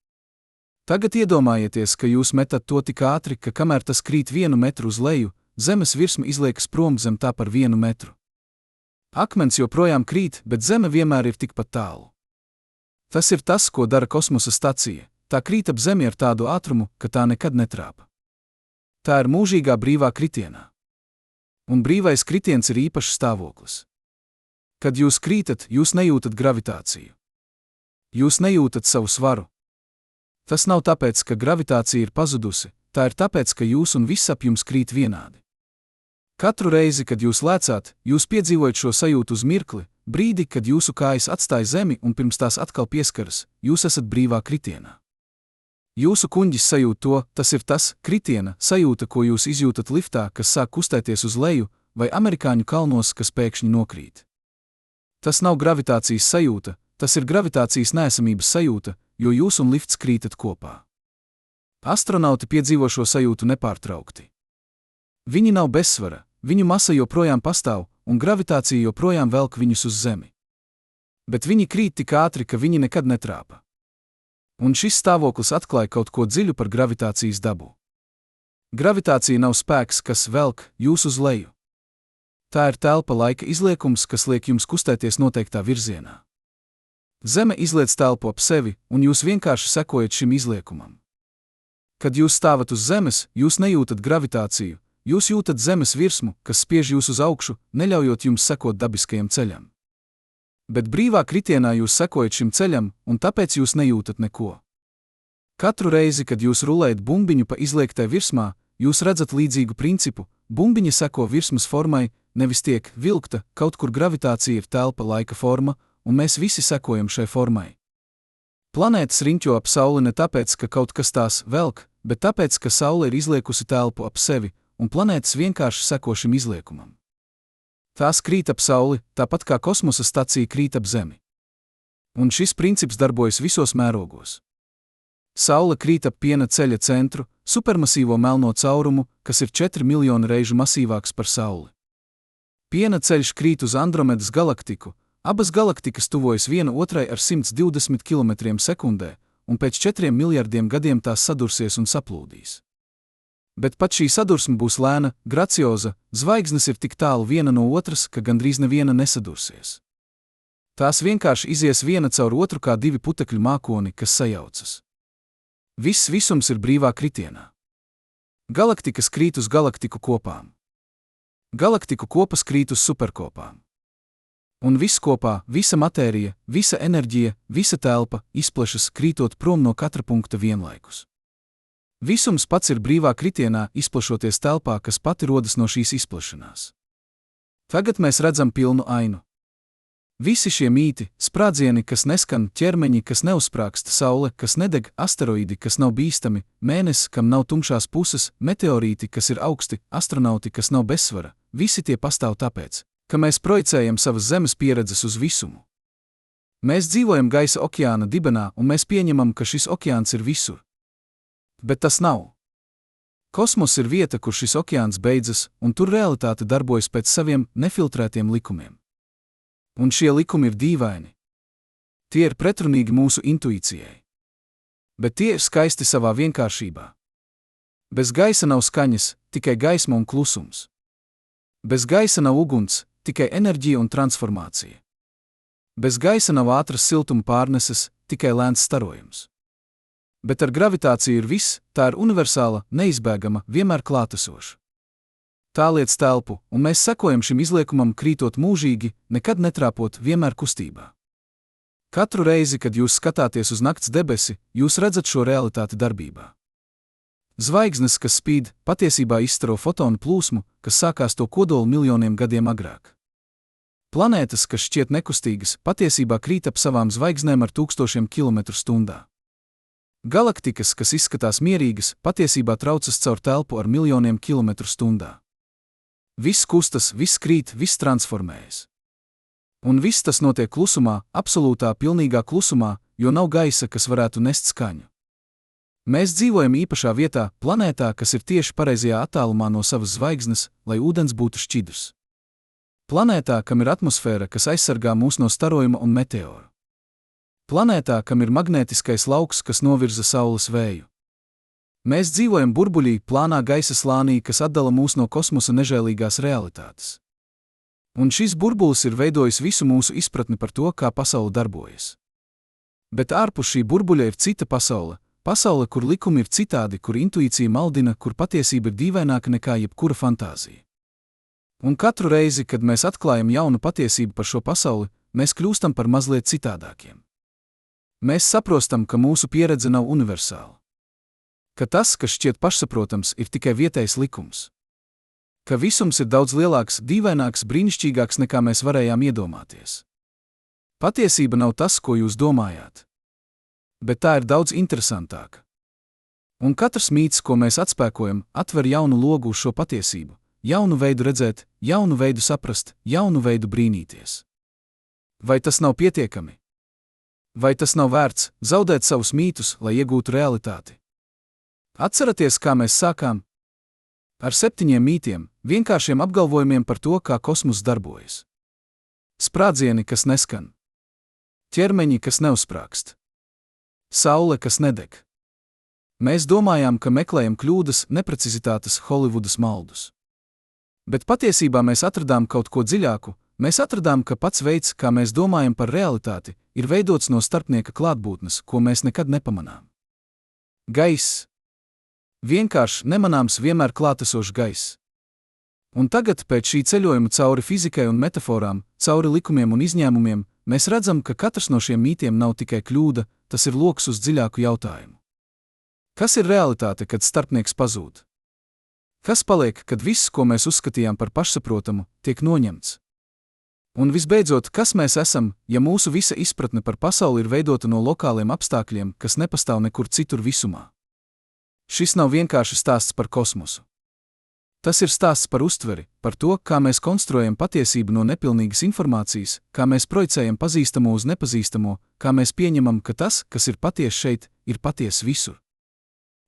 Tagad iedomājieties, ka jūs metat to tik ātri, ka kamēr tas krīt 1 metru uz leju, Zemes virsma izliekas prom zem tā par 1 metru. Akmens joprojām krīt, bet Zeme vienmēr ir tikpat tālu. Tas ir tas, ko dara kosmosa stacija. Tā krīt ap Zemi ar tādu ātrumu, ka tā nekad netrāpa. Tā ir mūžīgā brīvā kritienā. Un brīvais kritiens ir īpašs stāvoklis. Kad jūs krītat, jūs nejūtat gravitāciju. Jūs nejūtat savu svaru. Tas nav tāpēc, ka gravitācija ir pazudusi, tā ir tāpēc, ka jūs un viss ap jums krīt vienādi. Katru reizi, kad jūs lēcāt, jūs piedzīvojat šo sajūtu uz mirkli, brīdi, kad jūsu kājas atstāja Zemi un pirms tās atkal pieskaras, jūs esat brīvā kritienā. Jūsu kuņģis sajūt to, tas ir tas, kritiena, sajūta, ko jūs izjūtat liftā, kas sāk kustēties uz leju, vai amerikāņu kalnos, kas pēkšņi nokrīt. Tas nav gravitācijas sajūta, tas ir gravitācijas neesamības sajūta, jo jūs un lifts krītat kopā. Astronauti piedzīvo šo sajūtu nepārtraukti. Viņi nav bezsvara, viņu masa joprojām pastāv, un gravitācija joprojām velk viņus uz Zemi. Bet viņi krīt tik ātri, ka viņi nekad netrāpa. Un šis stāvoklis atklāja kaut ko dziļu par gravitācijas dabu. Gravitācija nav spēks, kas velk jūs uz leju. Tā ir telpa laika izliekums, kas liek jums kustēties noteiktā virzienā. Zeme izliec telpu ap sevi, un jūs vienkārši sekojat šim izliekumam. Kad jūs stāvat uz Zemes, jūs nejūtat gravitāciju, jūs jūtat Zemes virsmu, kas spiež jūs uz augšu, neļaujot jums sekot dabiskajam ceļam. Bet brīvā kritienā jūs sekojat šim ceļam, un tāpēc jūs nejūtat neko. Katru reizi, kad jūs rulējat bumbiņu pa izliektai virsmā, jūs redzat līdzīgu principu, bumbiņa seko virsmas formai, nevis tiek vilkta, kaut kur gravitācija ir telpa laika forma, un mēs visi sekojam šai formai. Planētas riņķo ap Sauli ne tāpēc, ka kaut kas tās velk, bet tāpēc, ka Saule ir izliekusi telpu ap sevi, un planētas vienkārši seko šim izliekumam. Tās krīt ap Sauli, tāpat kā kosmosa stacija krīt ap Zemi. Un šis princips darbojas visos mērogos. Saule krīt ap Piena ceļa centru, supermasīvo melno caurumu, kas ir 4 miljoni reižu masīvāks par Sauli. Piena ceļš krīt uz Andromedas galaktiku, abas galaktikas tuvojas viena otrai ar 120 km/sekundē, un pēc 4 miljardiem gadiem tās sadursies un saplūdīs. Bet pat šī sadursme būs lēna, gracioza, zvaigznes ir tik tālu viena no otras, ka gandrīz neviena nesadursies. Tās vienkārši izies viena caur otru kā divi putekļu mākoni, kas sajaucas. Viss visums ir brīvā kritienā. Galaktikas krīt uz galaktiku kopām. Galaktiku kopas krīt uz superkopām. Un viss kopā, visa matērija, visa enerģija, visa telpa izplešas krītot prom no katra punkta vienlaikus. Visums pats ir brīvā kritienā, izplešoties telpā, kas pati rodas no šīs izplešanās. Tagad mēs redzam pilnu ainu. Visi šie mīti, sprādzieni, kas neskan, ķermeņi, kas neuzsprāgst, Saule, kas nedeg, asteroīdi, kas nav bīstami, mēnesis, kam nav tumšās puses, meteorīti, kas ir augsti, astronauti, kas nav bezsvara, visi tie pastāv tāpēc, ka mēs projicējam savas Zemes pieredzes uz visumu. Mēs dzīvojam gaisa okeāna dibenā, un mēs pieņemam, ka šis okeāns ir visur. Bet tas nav. Kosmos ir vieta, kur šis okeāns beidzas, un tur realitāte darbojas pēc saviem nefiltrētiem likumiem. Un šie likumi ir dīvaini. Tie ir pretrunīgi mūsu intuīcijai. Bet tie ir skaisti savā vienkāršībā. Bez gaisa nav skaņas, tikai gaisma un klusums. Bez gaisa nav uguns, tikai enerģija un transformācija. Bez gaisa nav ātras siltuma pārneses, tikai lēns starojums. Bet ar gravitāciju ir viss, tā ir universāla, neizbēgama, vienmēr klātesoša. Tā liec telpu, un mēs sekojam šim izliekumam krītot mūžīgi, nekad netrāpot, vienmēr kustībā. Katru reizi, kad jūs skatāties uz nakts debesi, jūs redzat šo realitāti darbībā. Zvaigznes, kas spīd, patiesībā izstaro fotonu plūsmu, kas sākās to kodolu miljoniem gadiem agrāk. Planētas, kas šķiet nekustīgas, patiesībā krīt ap savām zvaigznēm ar 1000 km/h. Galaktikas, kas izskatās mierīgas, patiesībā traucas caur telpu ar miljoniem km/h. Viss kustas, viss krīt, viss transformējas. Un viss tas notiek klusumā, absolūtā, pilnīgā klusumā, jo nav gaisa, kas varētu nest skaņu. Mēs dzīvojam īpašā vietā, planētā, kas ir tieši pareizajā attālumā no savas zvaigznes, lai ūdens būtu šķidrs. Planētā, kam ir atmosfēra, kas aizsargā mūs no starojuma un meteoru. Planētā, kam ir magnētiskais lauks, kas novirza Saules vēju. Mēs dzīvojam burbuļī, plānā gaisa slānī, kas atdala mūs no kosmosa nežēlīgās realitātes. Un šis burbulis ir veidojis visu mūsu izpratni par to, kā pasaule darbojas. Bet ārpus šī burbuļa ir cita pasaule, pasaule, kur likumi ir citādi, kur intuīcija maldina, kur patiesība ir dīvaināka nekā jebkura fantāzija. Un katru reizi, kad mēs atklājam jaunu patiesību par šo pasauli, mēs kļūstam par mazliet citādākiem. Mēs saprostam, ka mūsu pieredze nav universāla. Ka tas, kas šķiet pašsaprotams, ir tikai vietējs likums. Ka visums ir daudz lielāks, dīvaināks, brīnišķīgāks nekā mēs varējām iedomāties. Patiesība nav tas, ko jūs domājāt. Bet tā ir daudz interesantāka. Un katrs mīts, ko mēs atspēkojam, atver jaunu logu uz šo patiesību, jaunu veidu redzēt, jaunu veidu saprast, jaunu veidu brīnīties. Vai tas nav pietiekami? Vai tas nav vērts zaudēt savus mītus, lai iegūtu realitāti? Atceraties, kā mēs sākām? Ar 7 mītiem, vienkāršiem apgalvojumiem par to, kā kosmoss darbojas. Sprādzieni, kas neskan. Ķermeņi, kas neuzsprāgst. Saule, kas nedeg. Mēs domājām, ka meklējam kļūdas, neprecizitātes, Holivudas maldus. Bet patiesībā mēs atradām kaut ko dziļāku. Mēs atradām, ka pats veids, kā mēs domājam par realitāti, ir veidots no starpnieka klātbūtnes, ko mēs nekad nepamanām. Gaiss. Vienkārši nemanāms, vienmēr klātesošs gaiss. Un tagad, pēc šī ceļojuma cauri fizikai un metaforām, cauri likumiem un izņēmumiem, mēs redzam, ka katrs no šiem mītiem nav tikai kļūda, tas ir loks uz dziļāku jautājumu. Kas ir realitāte, kad starpnieks pazūd? Kas paliek, kad viss, ko mēs uzskatījām par pašsaprotamu, tiek noņemts? Un visbeidzot, kas mēs esam, ja mūsu visa izpratne par pasauli ir veidota no lokāliem apstākļiem, kas nepastāv nekur citur visumā? Šis nav vienkārši stāsts par kosmosu. Tas ir stāsts par uztveri, par to, kā mēs konstruējam patiesību no nepilnīgas informācijas, kā mēs projicējam pazīstamo uz nepazīstamo, kā mēs pieņemam, ka tas, kas ir patiesi šeit, ir patiesi visur.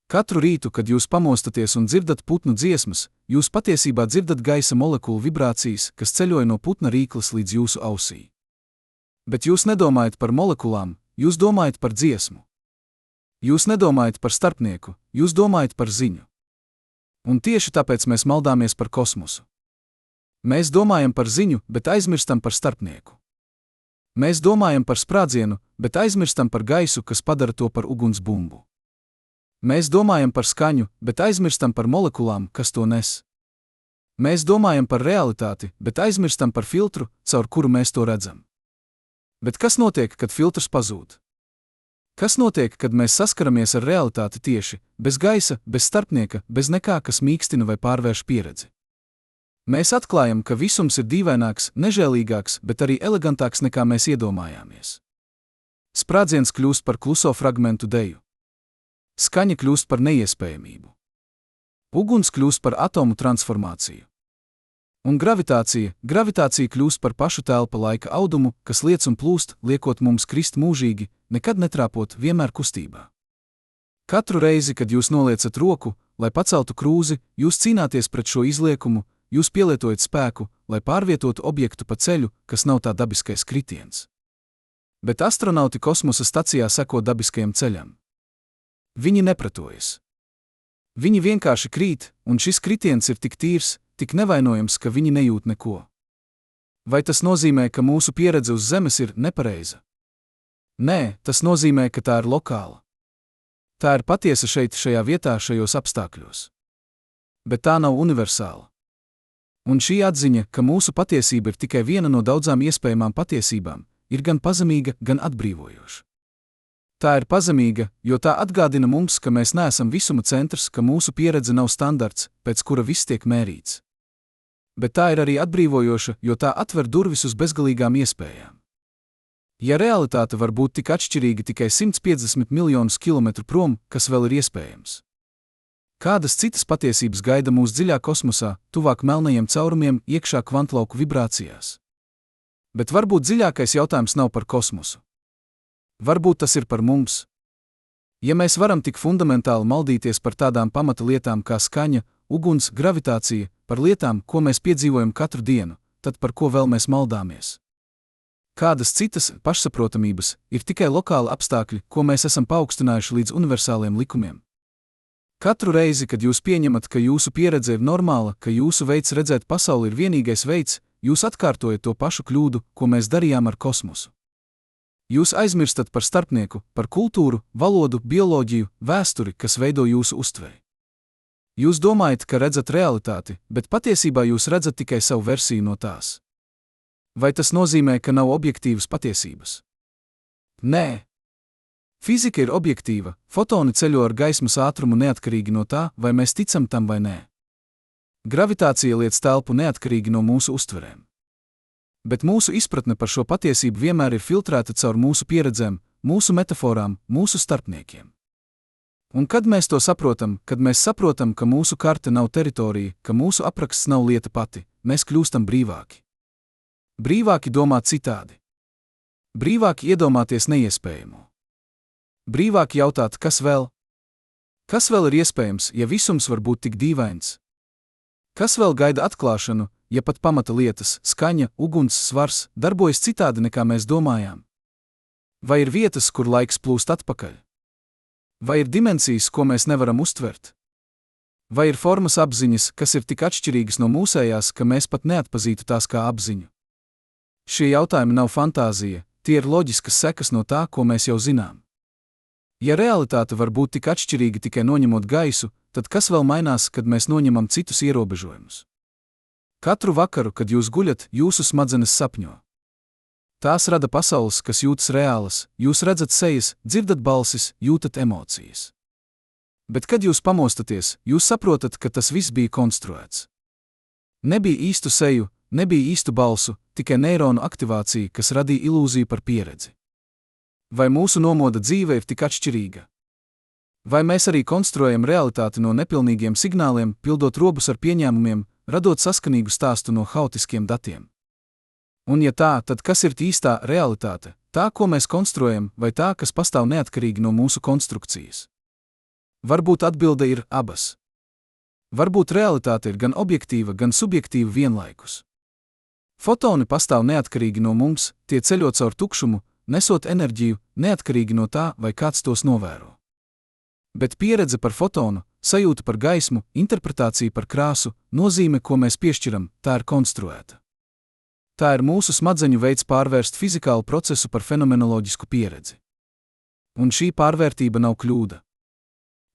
Katru rītu, kad jūs pamostaties un dzirdat putnu dziesmas, jūs patiesībā dzirdat gaisa molekulu vibrācijas, kas ceļoja no putna rīklas līdz jūsu ausī. Bet jūs nedomājat par molekulām, jūs domājat par dziesmu. Jūs nedomājat par starpnieku, jūs domājat par ziņu. Un tieši tāpēc mēs maldāmies par kosmosu. Mēs domājam par ziņu, bet aizmirstam par starpnieku. Mēs domājam par sprādzienu, bet aizmirstam par gaisu, kas padara to par ugunsbumbu. Mēs domājam par skaņu, bet aizmirstam par molekulām, kas to nes. Mēs domājam par realitāti, bet aizmirstam par filtru, caur kuru mēs to redzam. Bet kas notiek, kad filtrs pazūd? Kas notiek, kad mēs saskaramies ar realitāti tieši, bez gaisa, bez starpnieka, bez nekā, kas mīkstina vai pārvērš pieredzi? Mēs atklājam, ka visums ir dīvaināks, nežēlīgāks, bet arī elegantāks nekā mēs iedomājāmies. Sprādziens kļūst par kluso fragmentu deju. Skaņa kļūst par neiespējamību. Uguns kļūst par atomu transformāciju. Un gravitācija kļūst par pašu telpa laika audumu, kas liec un plūst, liekot mums krist mūžīgi, nekad netrāpot, vienmēr kustībā. Katru reizi, kad jūs noliecat roku, lai paceltu krūzi, jūs cīnāties pret šo izliekumu, jūs pielietojat spēku, lai pārvietotu objektu pa ceļu, kas nav tā dabiskais kritiens. Bet astronauti kosmosa stacijā seko dabiskajam ceļam. Viņi nepratojas. Viņi vienkārši krīt, un šis kritiens ir tik tīrs, tik nevainojams, ka viņi nejūt neko. Vai tas nozīmē, ka mūsu pieredze uz Zemes ir nepareiza? Nē, tas nozīmē, ka tā ir lokāla. Tā ir patiesa šeit, šajā vietā, šajos apstākļos. Bet tā nav universāla. Un šī atziņa, ka mūsu patiesība ir tikai viena no daudzām iespējamām patiesībām, ir gan pazemīga, gan atbrīvojoša. Tā ir pazemīga, jo tā atgādina mums, ka mēs neesam visuma centrs, ka mūsu pieredze nav standarts, pēc kura viss tiek mērīts. Bet tā ir arī atbrīvojoša, jo tā atver durvis uz bezgalīgām iespējām. Ja realitāte var būt tik atšķirīga tikai 150 miljonus kilometru prom, kas vēl ir iespējams? Kādas citas patiesības gaida mūs dziļā kosmosā, tuvāk melnajiem caurumiem, iekšā kvantlauku vibrācijās? Bet varbūt dziļākais jautājums nav par kosmosu. Varbūt tas ir par mums. Ja mēs varam tik fundamentāli maldīties par tādām pamata lietām kā skaņa, uguns, gravitācija, par lietām, ko mēs piedzīvojam katru dienu, tad par ko vēl mēs maldāmies? Kādas citas pašsaprotamības ir tikai lokāli apstākļi, ko mēs esam paaugstinājuši līdz universāliem likumiem? Katru reizi, kad jūs pieņemat, ka jūsu pieredze ir normāla, ka jūsu veids redzēt pasauli ir vienīgais veids, jūs atkārtojat to pašu kļūdu, ko mēs darījām ar kosmosu. Jūs aizmirstat par starpnieku, par kultūru, valodu, bioloģiju, vēsturi, kas veido jūsu uztveri. Jūs domājat, ka redzat realitāti, bet patiesībā jūs redzat tikai savu versiju no tās. Vai tas nozīmē, ka nav objektīvas patiesības? Nē. Fizika ir objektīva, fotoni ceļo ar gaismas ātrumu neatkarīgi no tā, vai mēs ticam tam vai nē. Gravitācija liec telpu neatkarīgi no mūsu uztverēm. Bet mūsu izpratne par šo patiesību vienmēr ir filtrēta caur mūsu pieredzēm, mūsu metaforām, mūsu starpniekiem. Un kad mēs to saprotam, kad mēs saprotam, ka mūsu karte nav teritorija, ka mūsu apraksts nav lieta pati, mēs kļūstam brīvāki. Brīvāki domāt citādi. Brīvāki iedomāties neiespējamo. Brīvāki jautāt, kas vēl? Kas vēl ir iespējams, ja visums var būt tik dīvains? Kas vēl gaida atklāšanu, ja pat pamata lietas, skaņa, uguns, svars darbojas citādi nekā mēs domājām? Vai ir vietas, kur laiks plūst atpakaļ? Vai ir dimensijas, ko mēs nevaram uztvert? Vai ir formas apziņas, kas ir tik atšķirīgas no mūsējās, ka mēs pat neatpazītu tās kā apziņu? Šie jautājumi nav fantāzija, tie ir loģiskas sekas no tā, ko mēs jau zinām. Ja realitāte var būt tik atšķirīga tikai noņemot gaisu, tad kas vēl mainās, kad mēs noņemam citus ierobežojumus? Katru vakaru, kad jūs guļat, jūsu smadzenes sapņo. Tās rada pasaules, kas jūtas reālas, jūs redzat sejas, dzirdat balsis, jūtat emocijas. Bet, kad jūs pamostaties, jūs saprotat, ka tas viss bija konstruēts. Nebija īstu seju, nebija īstu balsu, tikai neironu aktivācija, kas radīja ilūziju par pieredzi. Vai mūsu nomoda dzīve ir tik atšķirīga? Vai mēs arī konstruējam realitāti no nepilnīgiem signāliem, pildot robus ar pieņēmumiem, radot saskanīgu stāstu no haotiskiem datiem? Un ja tā, tad kas ir īstā realitāte, tā, ko mēs konstruējam, vai tā, kas pastāv neatkarīgi no mūsu konstrukcijas? Varbūt atbilde ir abas. Varbūt realitāte ir gan objektīva, gan subjektīva vienlaikus. Fotoni pastāv neatkarīgi no mums, tie ceļo caur tukšumu, nesot enerģiju, neatkarīgi no tā, vai kāds tos novēro. Bet pieredze par fotonu, sajūta par gaismu, interpretācija par krāsu, nozīme, ko mēs piešķiram, tā ir konstruēta. Tā ir mūsu smadzeņu veids pārvērst fizikālu procesu par fenomenoloģisku pieredzi. Un šī pārvērtība nav kļūda.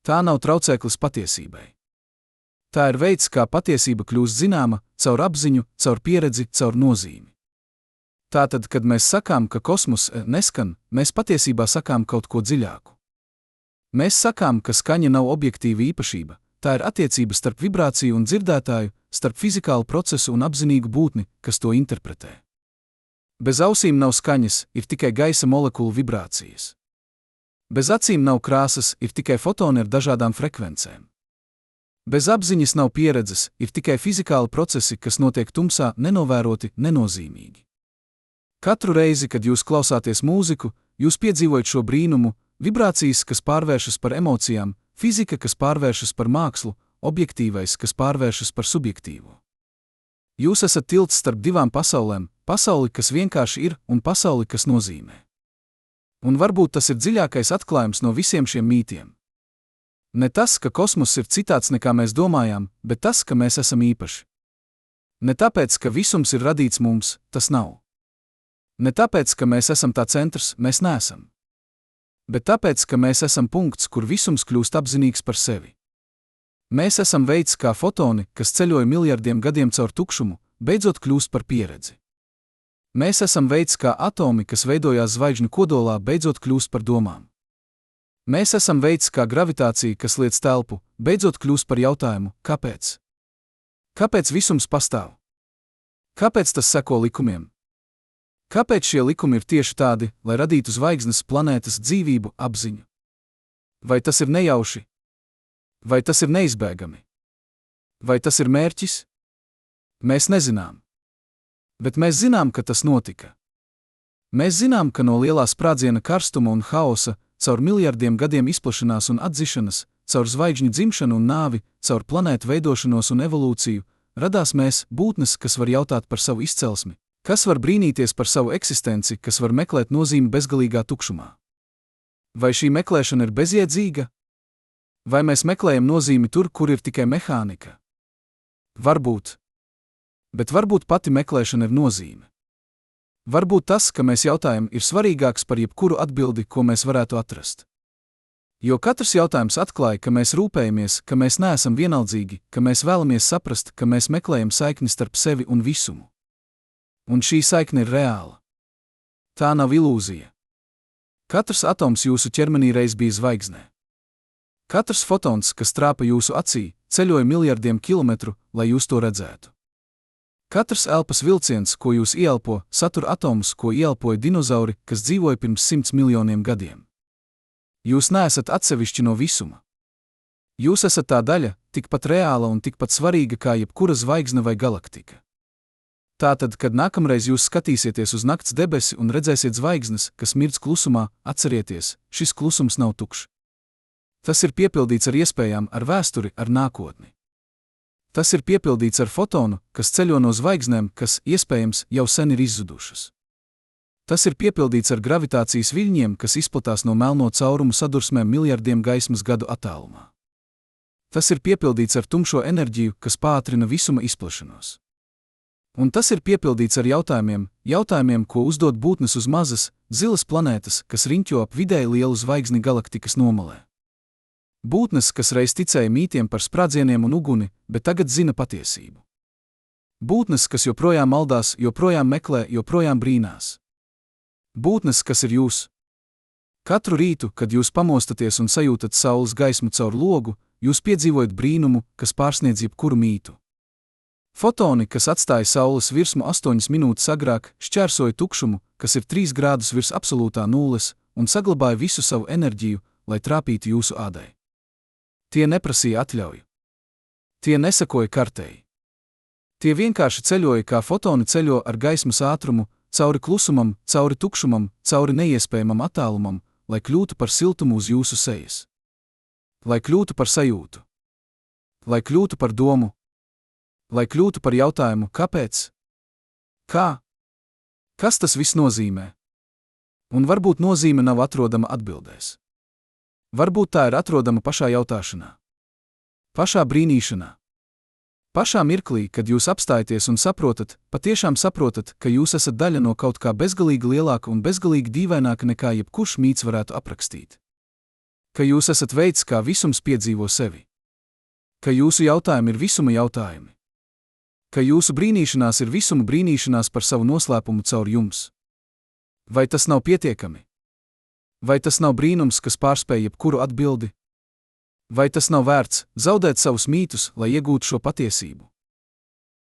Tā nav traucēklis patiesībai. Tā ir veids, kā patiesība kļūst zināma, caur apziņu, caur pieredzi, caur nozīmi. Tātad, kad mēs sakām, ka kosmos neskan, mēs patiesībā sakām kaut ko dziļāku. Mēs sakām, ka skaņa nav objektīva īpašība, tā ir attiecība starp vibrāciju un dzirdētāju, starp fizikālu procesu un apzinīgu būtni, kas to interpretē. Bez ausīm nav skaņas, ir tikai gaisa molekulu vibrācijas. Bez acīm nav krāsas, ir tikai fotoni ar dažādām frekvencēm. Bez apziņas nav pieredzes, ir tikai fizikāli procesi, kas notiek tumsā, nenovēroti, nenozīmīgi. Katru reizi, kad jūs klausāties mūziku, jūs piedzīvojat šo brīnumu, vibrācijas, kas pārvēršas par emocijām, fizika, kas pārvēršas par mākslu, objektīvais, kas pārvēršas par subjektīvo. Jūs esat tilts starp divām pasaulēm, pasauli, kas vienkārši ir, un pasauli, kas nozīmē. Un varbūt tas ir dziļākais atklājums no visiem šiem mītiem. Ne tas, ka kosmos ir citāds nekā mēs domājām, bet tas, ka mēs esam īpaši. Ne tāpēc, ka visums ir radīts mums, tas nav. Ne tāpēc, ka mēs esam tā centrs, mēs neesam. Bet tāpēc, ka mēs esam punkts, kur visums kļūst apzinīgs par sevi. Mēs esam veids, kā fotoni, kas ceļoja miljardiem gadiem caur tukšumu, beidzot kļūst par pieredzi. Mēs esam veids, kā atomi, kas veidojās zvaigžņu kodolā, beidzot kļūst par domām. Mēs esam veids, kā gravitācija, kas liec telpu, beidzot kļūst par jautājumu, kāpēc? Kāpēc visums pastāv? Kāpēc tas seko likumiem? Kāpēc šie likumi ir tieši tādi, lai radītu zvaigznes, planētas, dzīvību, apziņu? Vai tas ir nejauši? Vai tas ir neizbēgami? Vai tas ir mērķis? Mēs nezinām. Bet mēs zinām, ka tas notika. Mēs zinām, ka no lielā sprādziena karstuma un haosa, caur miljardiem gadiem izplašanās un atdzišanas, caur zvaigžņu dzimšanu un nāvi, caur planētu veidošanos un evolūciju, radās mēs, būtnes, kas var jautāt par savu izcelsmi. Kas var brīnīties par savu eksistenci, kas var meklēt nozīmi bezgalīgā tukšumā? Vai šī meklēšana ir bezjēdzīga? Vai mēs meklējam nozīmi tur, kur ir tikai mehānika? Varbūt. Bet varbūt pati meklēšana ir nozīme. Varbūt tas, ka mēs jautājam, ir svarīgāks par jebkuru atbildi, ko mēs varētu atrast. Jo katrs jautājums atklāja, ka mēs rūpējamies, ka mēs neesam vienaldzīgi, ka mēs vēlamies saprast, ka mēs meklējam saikni starp sevi un visumu. Un šī saikne ir reāla. Tā nav ilūzija. Katrs atoms jūsu ķermenī reiz bija zvaigznē. Katrs fotons, kas trāpa jūsu acī, ceļoja miljardiem kilometru, lai jūs to redzētu. Katrs elpas vilciens, ko jūs ieelpo, satur atomus, ko ieelpoja dinozauri, kas dzīvoja pirms 100 miljoniem gadiem. Jūs neesat atsevišķi no visuma. Jūs esat tā daļa, tikpat reāla un tikpat svarīga kā jebkura zvaigzne vai galaktika. Tātad, kad nākamreiz jūs skatīsieties uz nakts debesi un redzēsiet zvaigznes, kas mirdz klusumā, atcerieties, šis klusums nav tukšs. Tas ir piepildīts ar iespējām, ar vēsturi, ar nākotni. Tas ir piepildīts ar fotonu, kas ceļo no zvaigznēm, kas, iespējams, jau sen ir izzudušas. Tas ir piepildīts ar gravitācijas viļņiem, kas izplatās no melno caurumu sadursmēm miljardiem gaismas gadu attālumā. Tas ir piepildīts ar tumšo enerģiju, kas pātrina visuma izplašanos. Un tas ir piepildīts ar jautājumiem, ko uzdod būtnes uz mazas, zilas planētas, kas riņķo ap vidēji lielu zvaigzni galaktikas nomalē. Būtnes, kas reiz ticēja mītiem par sprādzieniem un uguni, bet tagad zina patiesību. Būtnes, kas joprojām maldās, joprojām meklē, joprojām brīnās. Būtnes, kas ir jūs. Katru rītu, kad jūs pamostaties un sajūtat saules gaismu caur logu, jūs piedzīvojat brīnumu, kas pārsniedz jebkuru mītu. Fotoni, kas atstāja saules virsmu 8 minūtes agrāk, šķērsoja tukšumu, kas ir 3 grādus virs absolūtā nulles, un saglabāja visu savu enerģiju, lai trāpītu jūsu ādai. Tie neprasīja atļauju. Tie nesekoja kartei. Tie vienkārši ceļoja, kā fotoni ceļo ar gaismas ātrumu, cauri klusumam, cauri tukšumam, cauri neiespējamam attālumam, lai kļūtu par siltumu uz jūsu sejas. Lai kļūtu par sajūtu. Lai kļūtu par domu. Lai kļūtu par jautājumu, kāpēc? Kā? Kas tas viss nozīmē? Un varbūt nozīme nav atrodama atbildēs. Varbūt tā ir atrodama pašā jautāšanā. Pašā brīnīšanā. Pašā mirklī, kad jūs apstājaties un patiešām saprotat, ka jūs esat daļa no kaut kā bezgalīgi lielāka un bezgalīgi dīvaināka nekā jebkurš mīts varētu aprakstīt. Ka jūs esat veids, kā visums piedzīvo sevi. Ka jūsu jautājumi ir visuma jautājumi. Ka jūsu brīnīšanās ir visuma brīnīšanās par savu noslēpumu caur jums. Vai tas nav pietiekami? Vai tas nav brīnums, kas pārspēj jebkuru atbildi? Vai tas nav vērts zaudēt savus mītus, lai iegūtu šo patiesību?